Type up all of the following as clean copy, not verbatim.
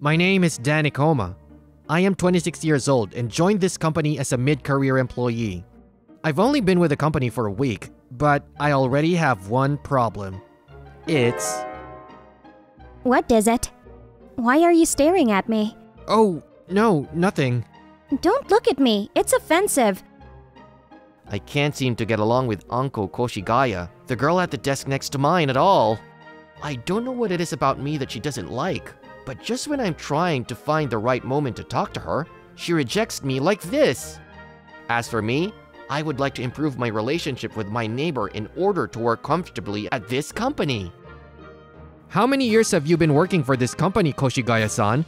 My name is Dan Ikoma. I am 26 years old and joined this company as a mid-career employee. I've only been with the company for a week, but I already have one problem. It's... What is it? Why are you staring at me? Oh, no, nothing. Don't look at me. It's offensive. I can't seem to get along with Anko Koshigaya, the girl at the desk next to mine, at all. I don't know what it is about me that she doesn't like, but just when I'm trying to find the right moment to talk to her, she rejects me like this. As for me, I would like to improve my relationship with my neighbor in order to work comfortably at this company. How many years have you been working for this company, Koshigaya-san?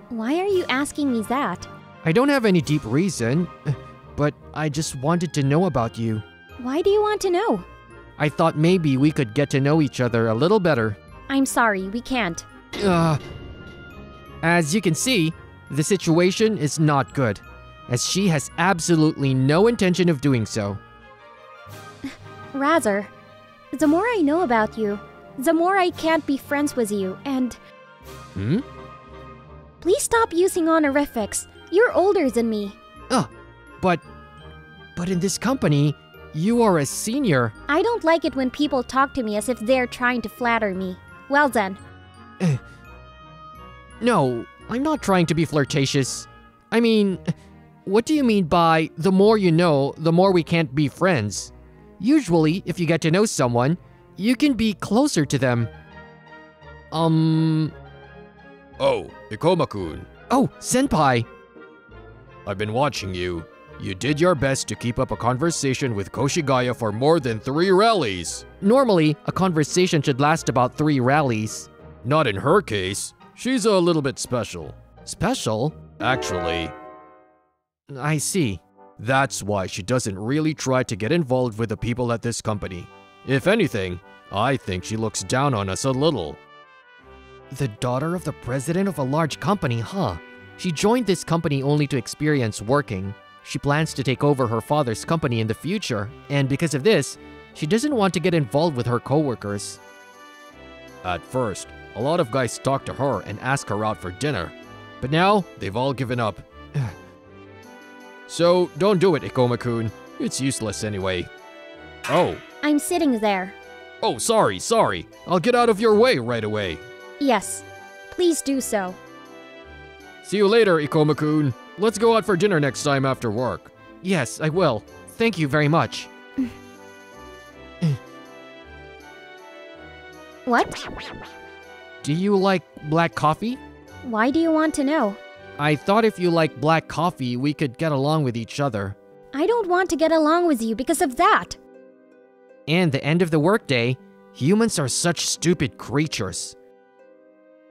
Why are you asking me that? I don't have any deep reason, but I just wanted to know about you. Why do you want to know? I thought maybe we could get to know each other a little better. I'm sorry, we can't. As you can see, the situation is not good, as she has absolutely no intention of doing so. Rather, the more I know about you, the more I can't be friends with you, and... Please stop using honorifics. You're older than me. But in this company, you are a senior. I don't like it when people talk to me as if they're trying to flatter me. Well then. No, I'm not trying to be flirtatious. I mean, what do you mean by the more you know, the more we can't be friends? Usually, if you get to know someone, you can be closer to them. Oh, Ikoma-kun. Oh, senpai. I've been watching you. You did your best to keep up a conversation with Koshigaya for more than 3 rallies. Normally, a conversation should last about 3 rallies. Not in her case. She's a little bit special. Special? Actually. I see. That's why she doesn't really try to get involved with the people at this company. If anything, I think she looks down on us a little. The daughter of the president of a large company, huh? She joined this company only to experience working. She plans to take over her father's company in the future, and because of this, she doesn't want to get involved with her coworkers. At first, a lot of guys talk to her and ask her out for dinner, but now they've all given up. So don't do it, Ikoma-kun. It's useless anyway. Oh. I'm sitting there. Oh, sorry. I'll get out of your way right away. Yes, please do so. See you later, Ikoma-kun. Let's go out for dinner next time after work. Yes, I will. Thank you very much. What? Do you like black coffee? Why do you want to know? I thought if you like black coffee, we could get along with each other. I don't want to get along with you because of that. And the end of the workday, humans are such stupid creatures.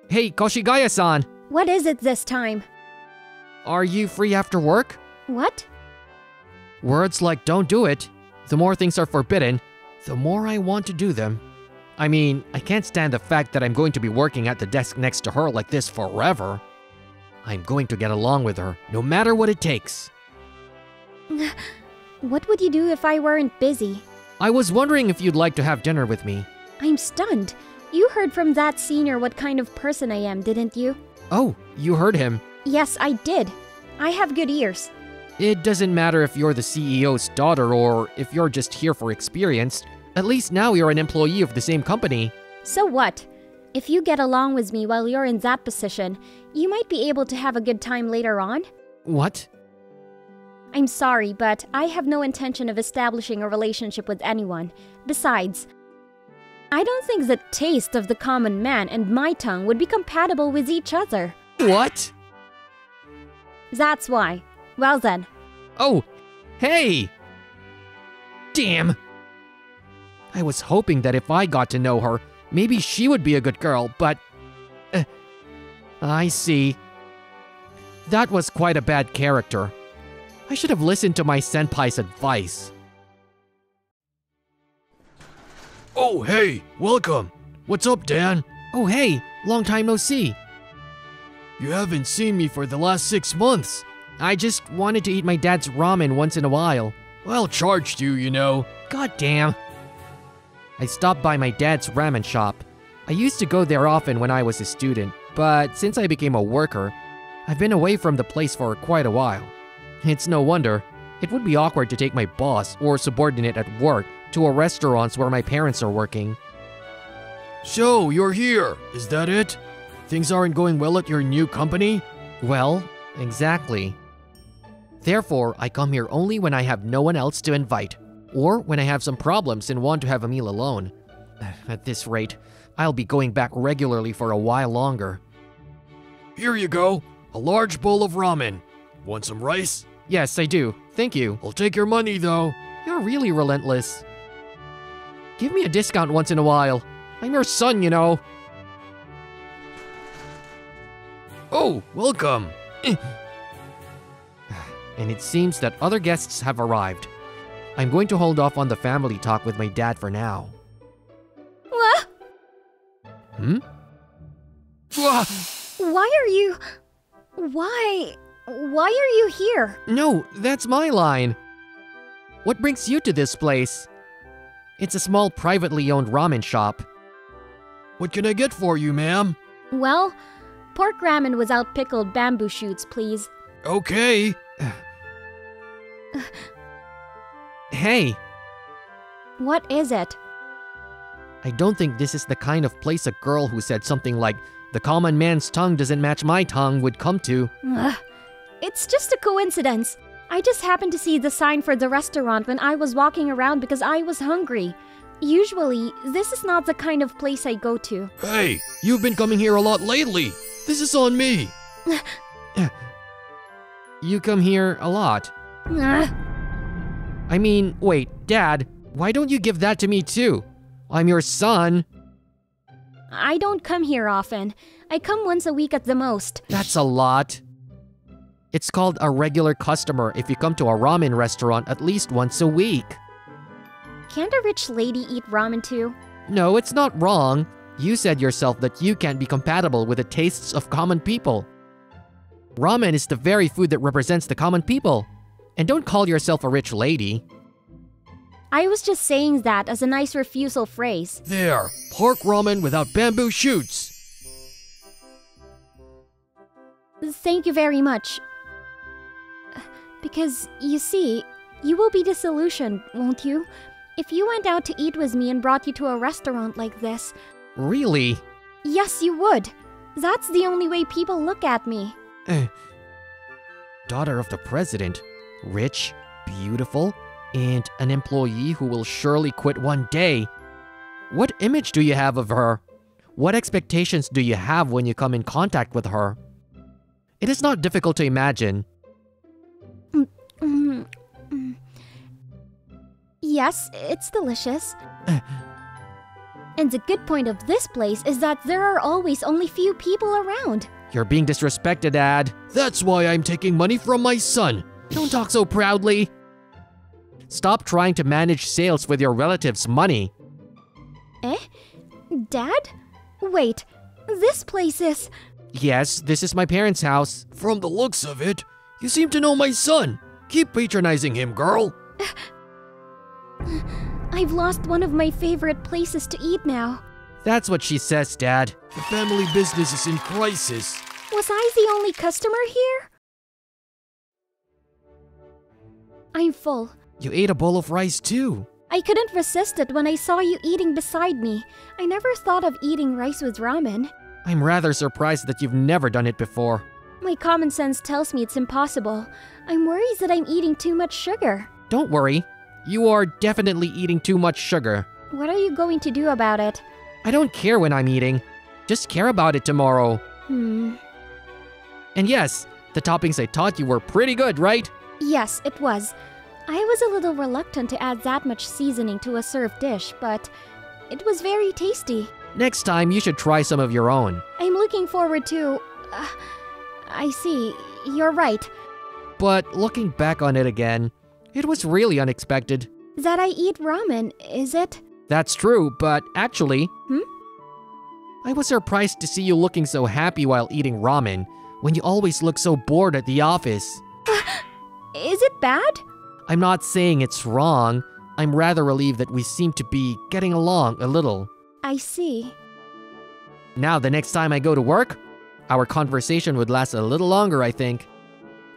Hey, Koshigaya-san! What is it this time? Are you free after work? What? Words like don't do it. The more things are forbidden, the more I want to do them. I mean, I can't stand the fact that I'm going to be working at the desk next to her like this forever. I'm going to get along with her, no matter what it takes. What would you do if I weren't busy? I was wondering if you'd like to have dinner with me. I'm stunned. You heard from that senior what kind of person I am, didn't you? Oh, you heard him. Yes, I did. I have good ears. It doesn't matter if you're the CEO's daughter or if you're just here for experience. At least now you're an employee of the same company. So what? If you get along with me while you're in that position, you might be able to have a good time later on. What? I'm sorry, but I have no intention of establishing a relationship with anyone. Besides, I don't think the taste of the common man and my tongue would be compatible with each other. What? That's why. Well then. Oh, hey! Damn! I was hoping that if I got to know her, maybe she would be a good girl, but... I see. That was quite a bad character. I should have listened to my senpai's advice. Oh, hey! Welcome! What's up, Dan? Oh, hey! Long time no see. You haven't seen me for the last 6 months. I just wanted to eat my dad's ramen once in a while. Well charged you, you know. God damn. I stopped by my dad's ramen shop. I used to go there often when I was a student, But since I became a worker, I've been away from the place for quite a while. It's no wonder. It would be awkward to take my boss or subordinate at work to a restaurant where my parents are working. So, you're here. Is that it? Things aren't going well at your new company? Well, exactly. Therefore, I come here only when I have no one else to invite, or when I have some problems and want to have a meal alone. At this rate, I'll be going back regularly for a while longer. Here you go. A large bowl of ramen. Want some rice? Yes, I do. Thank you. I'll take your money, though. You're really relentless. Give me a discount once in a while. I'm your son, you know. Oh, welcome. And it seems that other guests have arrived. I'm going to hold off on the family talk with my dad for now. What? Hmm? Why are you... Why are you here? No, that's my line. What brings you to this place? It's a small privately owned ramen shop. What can I get for you, ma'am? Well, pork ramen without pickled bamboo shoots, please. Okay. Hey, What is it? I don't think this is the kind of place a girl who said something like, "The common man's tongue doesn't match my tongue" would come to. Ugh. It's just a coincidence. I just happened to see the sign for the restaurant when I was walking around because I was hungry. Usually, this is not the kind of place I go to. Hey, you've been coming here a lot lately. This is on me. You come here a lot. Ugh. I mean, wait, Dad, why don't you give that to me too? I'm your son. I don't come here often. I come once a week at the most. That's a lot. It's called a regular customer if you come to a ramen restaurant at least once a week. Can't a rich lady eat ramen too? No, it's not wrong. You said yourself that you can't be compatible with the tastes of common people. Ramen is the very food that represents the common people. And don't call yourself a rich lady. I was just saying that as a nice refusal phrase. There, pork ramen without bamboo shoots. Thank you very much. Because, you see, you will be disillusioned, won't you? If you went out to eat with me and brought you to a restaurant like this. Really? Yes, you would. That's the only way people look at me. Daughter of the president, rich, beautiful, and an employee who will surely quit one day. What image do you have of her? What expectations do you have when you come in contact with her? It is not difficult to imagine. Yes, it's delicious. And the good point of this place is that there are always only few people around. You're being disrespected, Dad. That's why I'm taking money from my son. Don't talk so proudly. Stop trying to manage sales with your relatives' money. Eh? Dad? Wait, this place is... Yes, this is my parents' house. From the looks of it, you seem to know my son. Keep patronizing him, girl. I've lost one of my favorite places to eat now. That's what she says, Dad. The family business is in crisis. Was I the only customer here? I'm full. You ate a bowl of rice too. I couldn't resist it when I saw you eating beside me. I never thought of eating rice with ramen. I'm rather surprised that you've never done it before. My common sense tells me it's impossible. I'm worried that I'm eating too much sugar. Don't worry. You are definitely eating too much sugar. What are you going to do about it? I don't care when I'm eating. Just care about it tomorrow. And yes, the toppings I taught you were pretty good, right? Yes, it was. I was a little reluctant to add that much seasoning to a served dish, but it was very tasty. Next time, you should try some of your own. I'm looking forward to... I see. You're right. But looking back on it again, it was really unexpected. That I eat ramen, is it? That's true, but actually... Hmm? I was surprised to see you looking so happy while eating ramen, when you always look so bored at the office. Is it bad? I'm not saying it's wrong. I'm rather relieved that we seem to be getting along a little. I see. Now, the next time I go to work, our conversation would last a little longer, I think.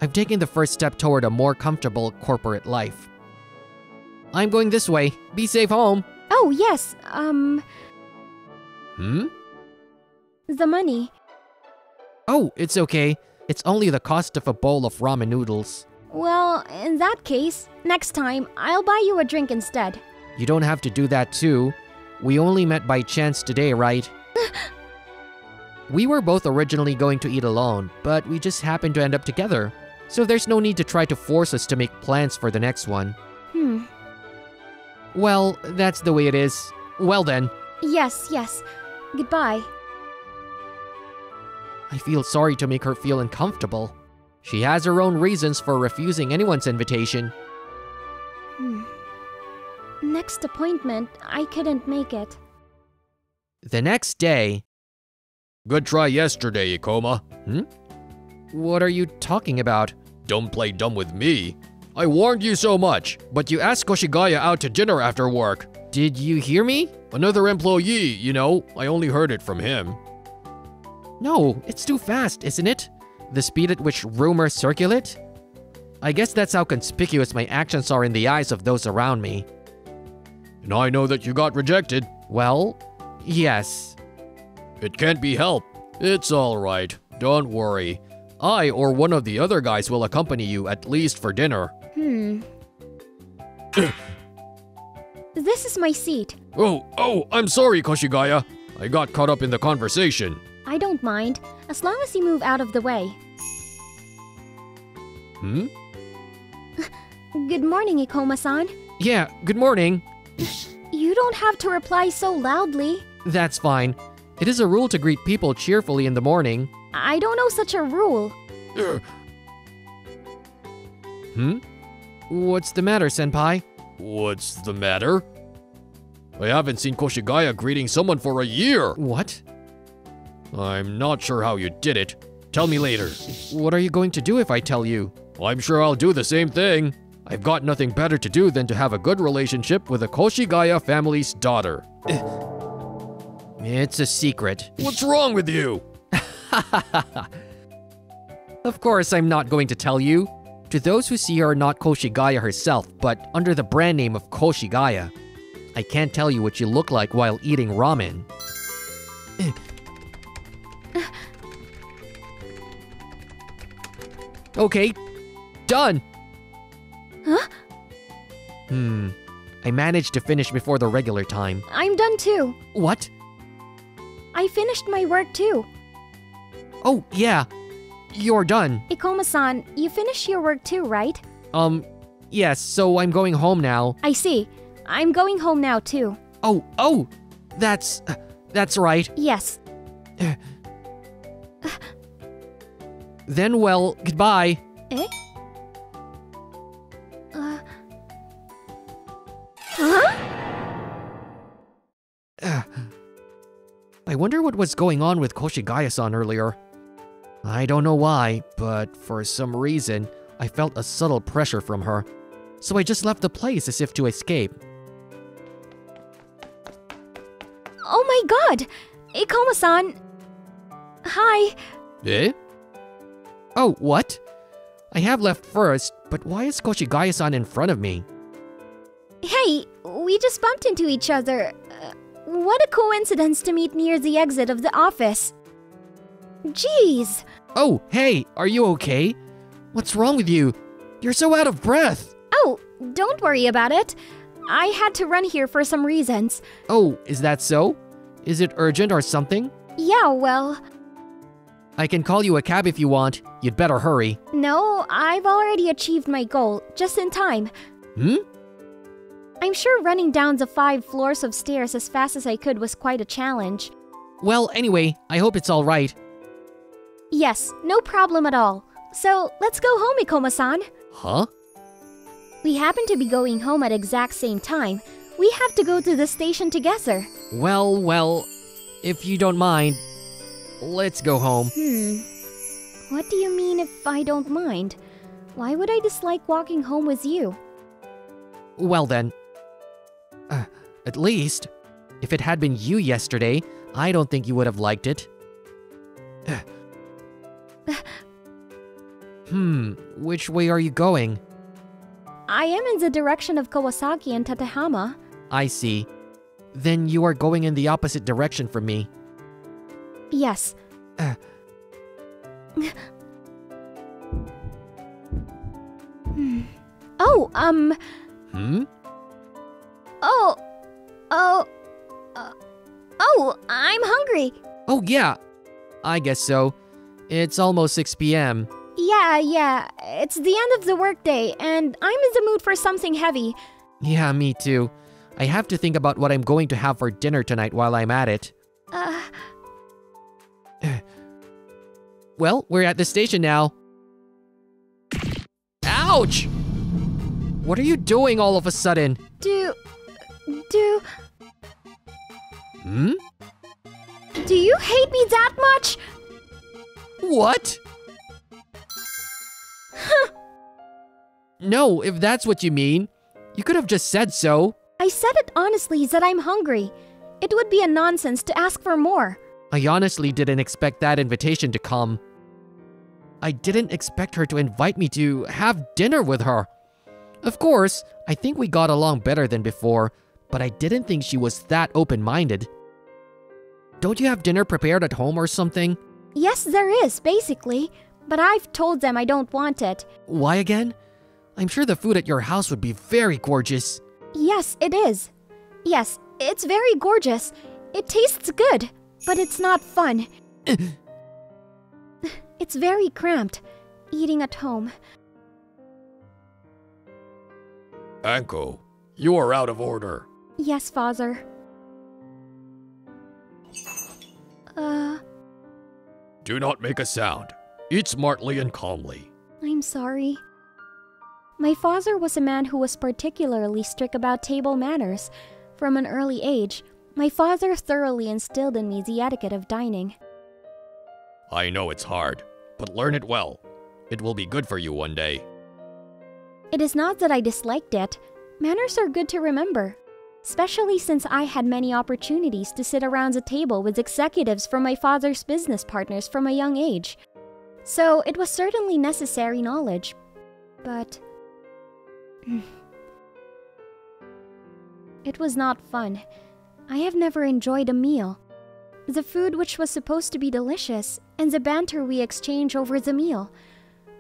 I've taken the first step toward a more comfortable corporate life. I'm going this way. Be safe home. Oh, yes, the money. Oh, it's okay. It's only the cost of a bowl of ramen noodles. Well, in that case, next time, I'll buy you a drink instead. You don't have to do that too. We only met by chance today, right? We were both originally going to eat alone, but we just happened to end up together. So there's no need to try to force us to make plans for the next one. Well, that's the way it is. Well then. Yes, yes. Goodbye. I feel sorry to make her feel uncomfortable. She has her own reasons for refusing anyone's invitation. Next appointment, I couldn't make it. The next day... Good try yesterday, Ikoma. What are you talking about? Don't play dumb with me. I warned you so much, but you asked Koshigaya out to dinner after work. Did you hear me? Another employee, you know. I only heard it from him. No, it's too fast, isn't it? The speed at which rumors circulate? I guess that's how conspicuous my actions are in the eyes of those around me. And I know that you got rejected. Well, yes. It can't be helped. It's all right. Don't worry. I or one of the other guys will accompany you at least for dinner. This is my seat. Oh, I'm sorry, Koshigaya. I got caught up in the conversation. I don't mind, as long as you move out of the way. Good morning, Ikoma-san. Yeah, good morning. You don't have to reply so loudly. That's fine. It is a rule to greet people cheerfully in the morning. I don't know such a rule. What's the matter, senpai? What's the matter? I haven't seen Koshigaya greeting someone for a year. What? I'm not sure how you did it. Tell me later. What are you going to do if I tell you? I'm sure I'll do the same thing. I've got nothing better to do than to have a good relationship with the Koshigaya family's daughter. It's a secret. What's wrong with you? Of course I'm not going to tell you. To those who see her, not Koshigaya herself, but under the brand name of Koshigaya. I can't tell you what you look like while eating ramen. Okay, done! Huh? I managed to finish before the regular time. I'm done too. What? I finished my work too. Oh, yeah. You're done. Ikoma-san, you finished your work too, right? Yes, so I'm going home now. I see. I'm going home now too. Oh, that's right. Yes. Then, well, goodbye. Eh? Huh? I wonder what was going on with Koshigaya-san earlier. I don't know why, but for some reason, I felt a subtle pressure from her. So I just left the place as if to escape. Oh my god! Ikoma-san! Hi! Eh? Oh, what? I have left first, but why is Koshigaya-san in front of me? Hey, we just bumped into each other. What a coincidence to meet near the exit of the office. Jeez! Oh, hey, are you okay? What's wrong with you? You're so out of breath! Oh, don't worry about it. I had to run here for some reasons. Oh, is that so? Is it urgent or something? Yeah, well... I can call you a cab if you want. You'd better hurry. No, I've already achieved my goal, just in time. I'm sure running down the 5 floors of stairs as fast as I could was quite a challenge. Well, anyway, I hope it's all right. Yes, no problem at all. So, let's go home, Ikoma-san. Huh? We happen to be going home at exact same time. We have to go to the station together. Well, if you don't mind, let's go home. What do you mean if I don't mind? Why would I dislike walking home with you? Well then. At least, if it had been you yesterday, I don't think you would have liked it. Which way are you going? I am in the direction of Kawasaki and Tatehama. I see. Then you are going in the opposite direction from me. Yes. Oh, I'm hungry. Oh yeah, I guess so. It's almost 6 p.m. Yeah, it's the end of the workday, and I'm in the mood for something heavy. Yeah, me too. I have to think about what I'm going to have for dinner tonight while I'm at it. Well, we're at the station now. Ouch! What are you doing all of a sudden? Do Hmm? Do you hate me that much? What? No, if that's what you mean. You could have just said so. I said it honestly that I'm hungry. It would be a nonsense to ask for more. I honestly didn't expect that invitation to come. I didn't expect her to invite me to have dinner with her. Of course, I think we got along better than before, but I didn't think she was that open-minded. Don't you have dinner prepared at home or something? Yes, there is, basically. But I've told them I don't want it. Why again? I'm sure the food at your house would be very gorgeous. Yes, it is. Yes, it's very gorgeous. It tastes good, but it's not fun. It's very cramped, eating at home. Anko, you are out of order. Yes, father. Do not make a sound. Eat smartly and calmly. I'm sorry. My father was a man who was particularly strict about table manners. From an early age, my father thoroughly instilled in me the etiquette of dining. I know it's hard, but learn it well. It will be good for you one day. It is not that I disliked it. Manners are good to remember, especially since I had many opportunities to sit around the table with executives from my father's business partners from a young age. So it was certainly necessary knowledge, but it was not fun. I have never enjoyed a meal. The food which was supposed to be delicious, and the banter we exchanged over the meal.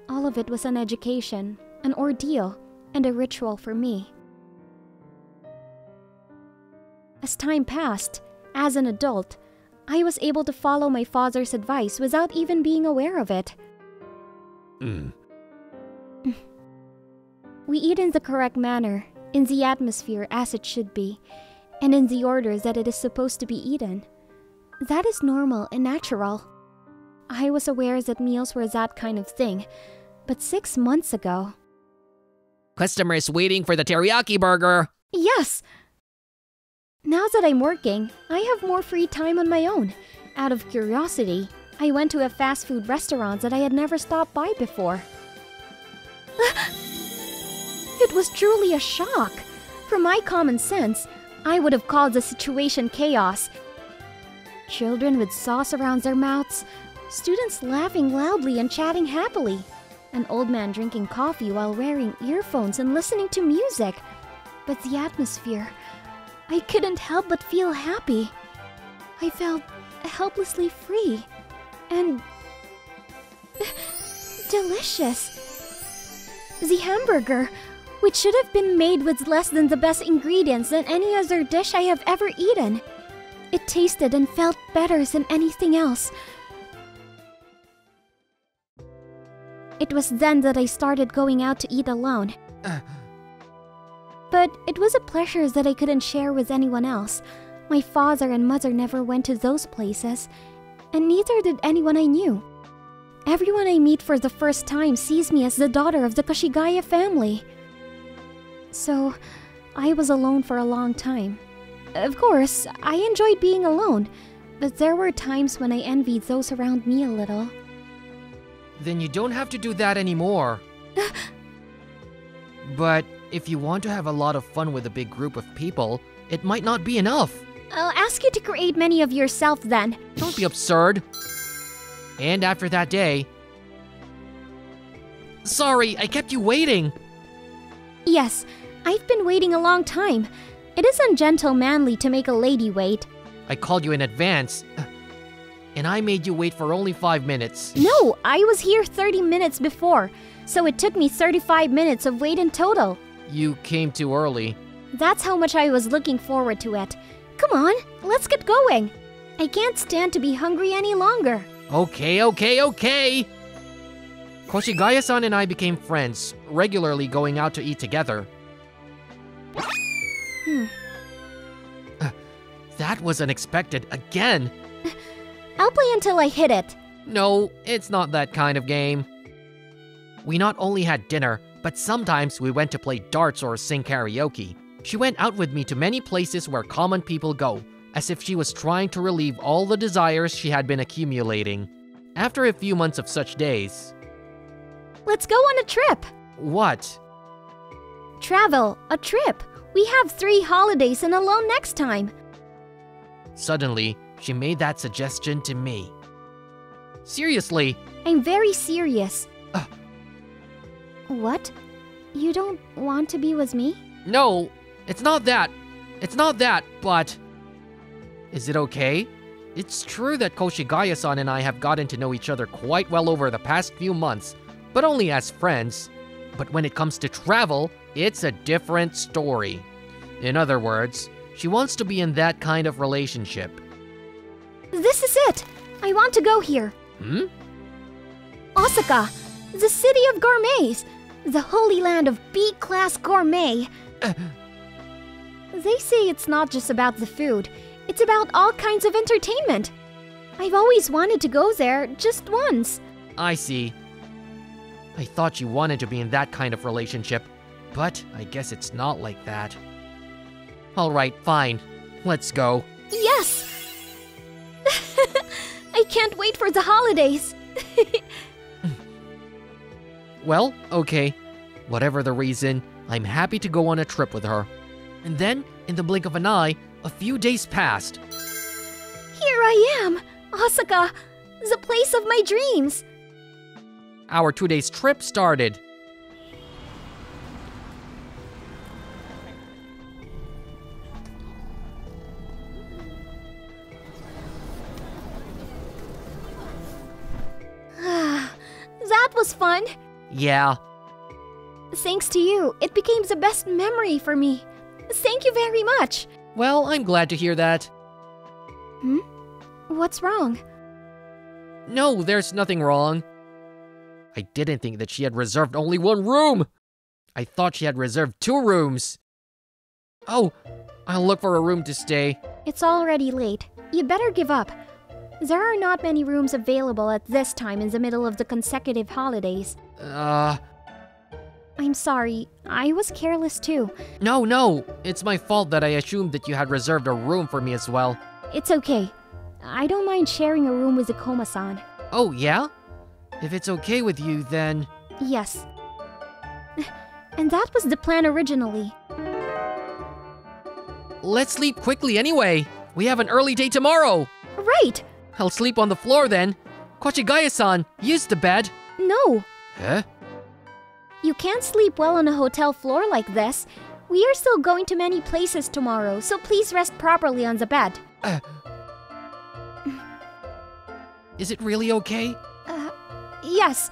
All of it was an education, an ordeal, and a ritual for me. As time passed, as an adult, I was able to follow my father's advice without even being aware of it. We eat in the correct manner, in the atmosphere as it should be, and in the order that it is supposed to be eaten. That is normal and natural. I was aware that meals were that kind of thing, but 6 months ago... Customers waiting for the teriyaki burger. Yes! Now that I'm working, I have more free time on my own. Out of curiosity, I went to a fast food restaurant that I had never stopped by before. It was truly a shock. From my common sense, I would have called the situation chaos. Children with sauce around their mouths, students laughing loudly and chatting happily, an old man drinking coffee while wearing earphones and listening to music. But the atmosphere, I couldn't help but feel happy. I felt helplessly free and delicious. The hamburger, which should have been made with less than the best ingredients than any other dish I have ever eaten. It tasted and felt better than anything else. It was then that I started going out to eat alone. But it was a pleasure that I couldn't share with anyone else. My father and mother never went to those places, and neither did anyone I knew. Everyone I meet for the first time sees me as the daughter of the Koshigaya family. So, I was alone for a long time. Of course, I enjoyed being alone, but there were times when I envied those around me a little. Then you don't have to do that anymore. But if you want to have a lot of fun with a big group of people, it might not be enough. I'll ask you to create many of yourself then. Don't be absurd. And after that day, Sorry, I kept you waiting. Yes, I've been waiting a long time. It is ungentlemanly to make a lady wait. I called you in advance, and I made you wait for only 5 minutes. No, I was here 30 minutes before, so it took me 35 minutes of wait in total. You came too early. That's how much I was looking forward to it. Come on, let's get going. I can't stand to be hungry any longer. Okay. Koshigaya-san and I became friends, regularly going out to eat together. That was unexpected again. I'll play until I hit it. No, it's not that kind of game. We not only had dinner, but sometimes we went to play darts or sing karaoke. She went out with me to many places where common people go, as if she was trying to relieve all the desires she had been accumulating. After a few months of such days... Let's go on a trip. What? Travel, a trip. We have 3 holidays and alone next time. Suddenly, she made that suggestion to me. Seriously? I'm very serious. What? You don't want to be with me? No, it's not that. It's not that, but... Is it okay? It's true that Koshigaya-san and I have gotten to know each other quite well over the past few months, but only as friends. But when it comes to travel, it's a different story. In other words, she wants to be in that kind of relationship. This is it! I want to go here. Osaka, the city of gourmets, the holy land of B-class gourmet. They say it's not just about the food, it's about all kinds of entertainment. I've always wanted to go there just once. I see. I thought you wanted to be in that kind of relationship, but I guess it's not like that. Alright, fine. Let's go. Yes! I can't wait for the holidays. Well, okay. Whatever the reason, I'm happy to go on a trip with her. And then, in the blink of an eye, a few days passed. Here I am, Osaka, the place of my dreams. Our 2 days trip started. That was fun. Yeah. Thanks to you, it became the best memory for me. Thank you very much. Well, I'm glad to hear that. What's wrong? No, there's nothing wrong. I didn't think that she had reserved only 1 room. I thought she had reserved 2 rooms. Oh, I'll look for a room to stay. It's already late. You better give up. There are not many rooms available at this time in the middle of the consecutive holidays. I'm sorry. I was careless too. No. It's my fault that I assumed that you had reserved a room for me as well. It's okay. I don't mind sharing a room with Ikoma-san. Oh, yeah? If it's okay with you, then... Yes. And that was the plan originally. Let's sleep quickly anyway. We have an early day tomorrow. Right! I'll sleep on the floor then. Koshigaya-san, use the bed. No! Huh? You can't sleep well on a hotel floor like this. We are still going to many places tomorrow, so please rest properly on the bed. Is it really okay? Yes.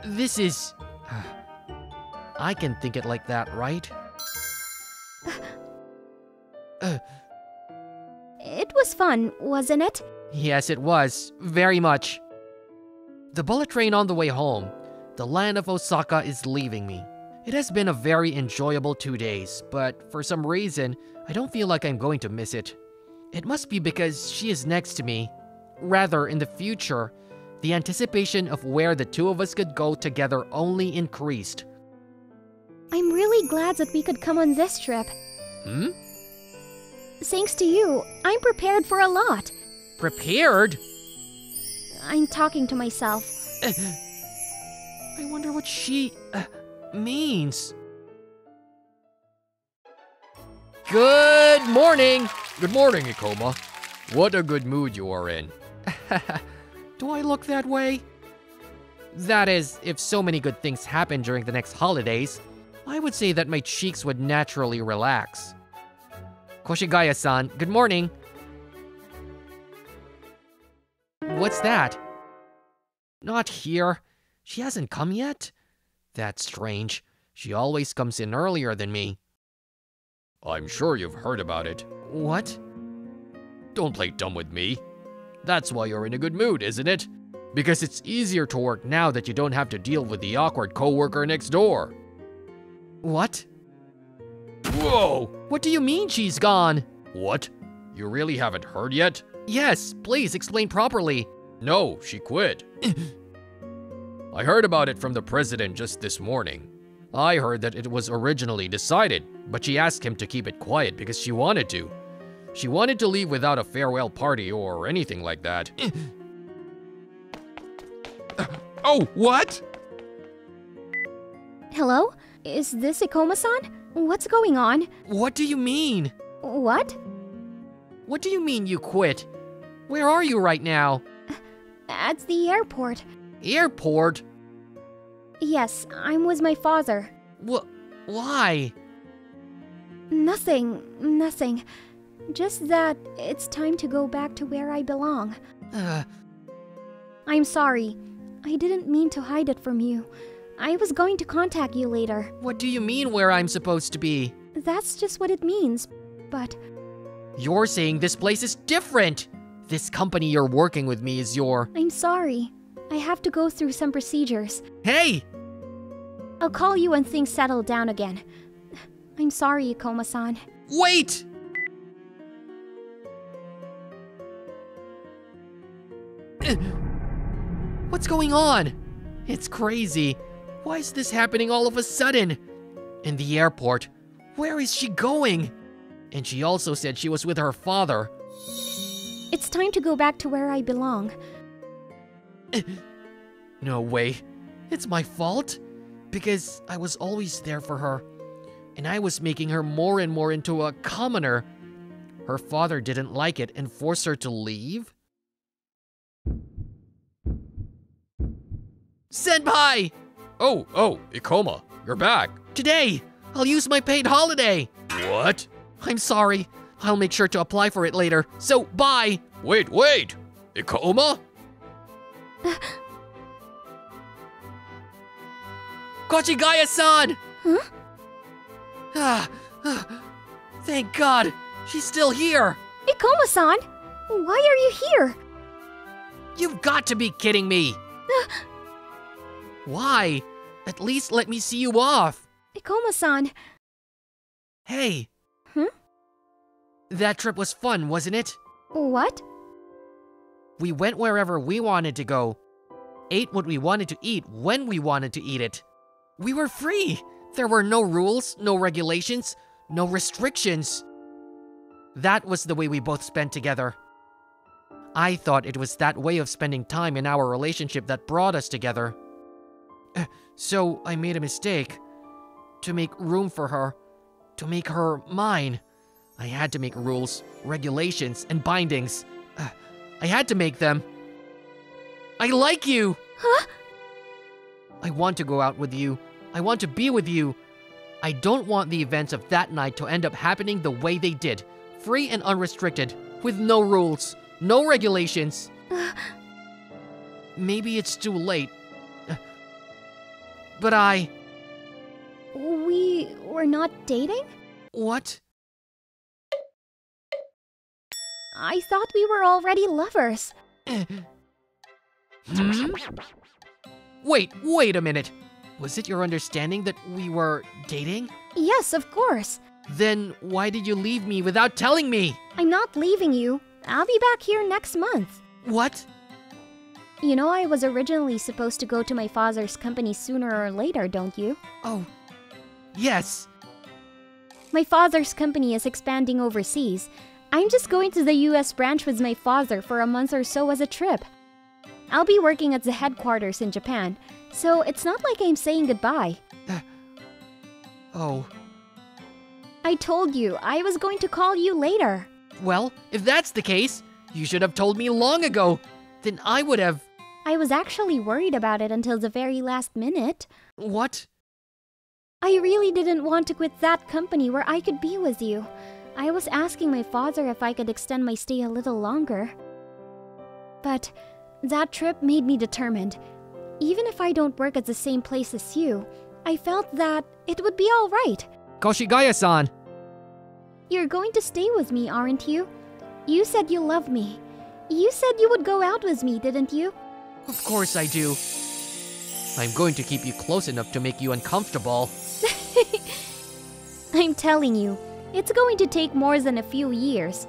This is... I can think it like that, right? It was fun, wasn't it? Yes, it was. Very much. The bullet train on the way home. The land of Osaka is leaving me. It has been a very enjoyable 2 days, but for some reason, I don't feel like I'm going to miss it. It must be because she is next to me. Rather, in the future, the anticipation of where the 2 of us could go together only increased. I'm really glad that we could come on this trip. Thanks to you, I'm prepared for a lot. Prepared? I'm talking to myself. I wonder what she means. Good morning! Good morning, Ikoma. What a good mood you are in. Do I look that way? That is, if so many good things happen during the next holidays, I would say that my cheeks would naturally relax. Koshigaya-san, good morning. What's that? Not here. She hasn't come yet? That's strange. She always comes in earlier than me. I'm sure you've heard about it. What? Don't play dumb with me. That's why you're in a good mood, isn't it? Because it's easier to work now that you don't have to deal with the awkward coworker next door. What? Whoa! What do you mean she's gone? What? You really haven't heard yet? Yes, please explain properly. No, she quit. I heard about it from the president just this morning. I heard that it was originally decided, but she asked him to keep it quiet because she wanted to. She wanted to leave without a farewell party or anything like that. Oh, what? Hello? Is this Ikoma-san? What's going on? What do you mean? What? What do you mean you quit? Where are you right now? At the airport. Airport? Yes, I'm with my father. Why? Nothing. Just that it's time to go back to where I belong. I'm sorry. I didn't mean to hide it from you. I was going to contact you later. What do you mean where I'm supposed to be? That's just what it means, but... You're saying this place is different! This company you're working with me is your... I'm sorry. I have to go through some procedures. Hey! I'll call you when things settle down again. I'm sorry, Ikoma-san. Wait! What's going on? It's crazy. Why is this happening all of a sudden? In the airport. Where is she going? And she also said she was with her father. It's time to go back to where I belong. No way. It's my fault? Because I was always there for her. And I was making her more and more into a commoner. Her father didn't like it and forced her to leave? Senpai! Oh, Ikoma, you're back. Today, I'll use my paid holiday. What? I'm sorry. I'll make sure to apply for it later. So, bye! Wait! Ikoma? Kochigaya-san! Huh? Thank God! She's still here! Ikoma-san! Why are you here? You've got to be kidding me! Why? At least let me see you off! Ikoma-san. Hey! That trip was fun, wasn't it? What? We went wherever we wanted to go. Ate what we wanted to eat when we wanted to eat it. We were free! There were no rules, no regulations, no restrictions. That was the way we both spent together. I thought it was that way of spending time in our relationship that brought us together. So I made a mistake. To make room for her. To make her mine. I had to make rules, regulations, and bindings. I had to make them. I like you! Huh? I want to go out with you. I want to be with you. I don't want the events of that night to end up happening the way they did. Free and unrestricted. With no rules. No regulations. Maybe it's too late. But We were not dating? What? I thought we were already lovers. Wait a minute. Was it your understanding that we were dating? Yes, of course. Then why did you leave me without telling me? I'm not leaving you. I'll be back here next month. What? You know I was originally supposed to go to my father's company sooner or later, don't you? Oh, yes. My father's company is expanding overseas. I'm just going to the US branch with my father for a month or so as a trip. I'll be working at the headquarters in Japan, so it's not like I'm saying goodbye. Oh. I told you I was going to call you later. Well, if that's the case, you should have told me long ago. Then I would have... I was actually worried about it until the very last minute. What? I really didn't want to quit that company where I could be with you. I was asking my father if I could extend my stay a little longer. But that trip made me determined. Even if I don't work at the same place as you, I felt that it would be all right. Koshigaya-san! You're going to stay with me, aren't you? You said you love me. You said you would go out with me, didn't you? Of course I do. I'm going to keep you close enough to make you uncomfortable. I'm telling you, it's going to take more than a few years.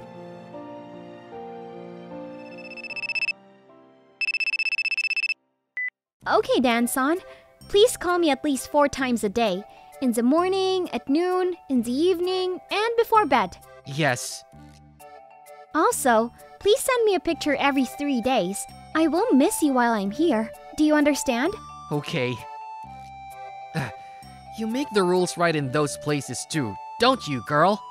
Okay, Dan-san. Please call me at least 4 times a day. In the morning, at noon, in the evening, and before bed. Yes. Also, please send me a picture every 3 days. I won't miss you while I'm here. Do you understand? Okay. You make the rules right in those places too, don't you, girl?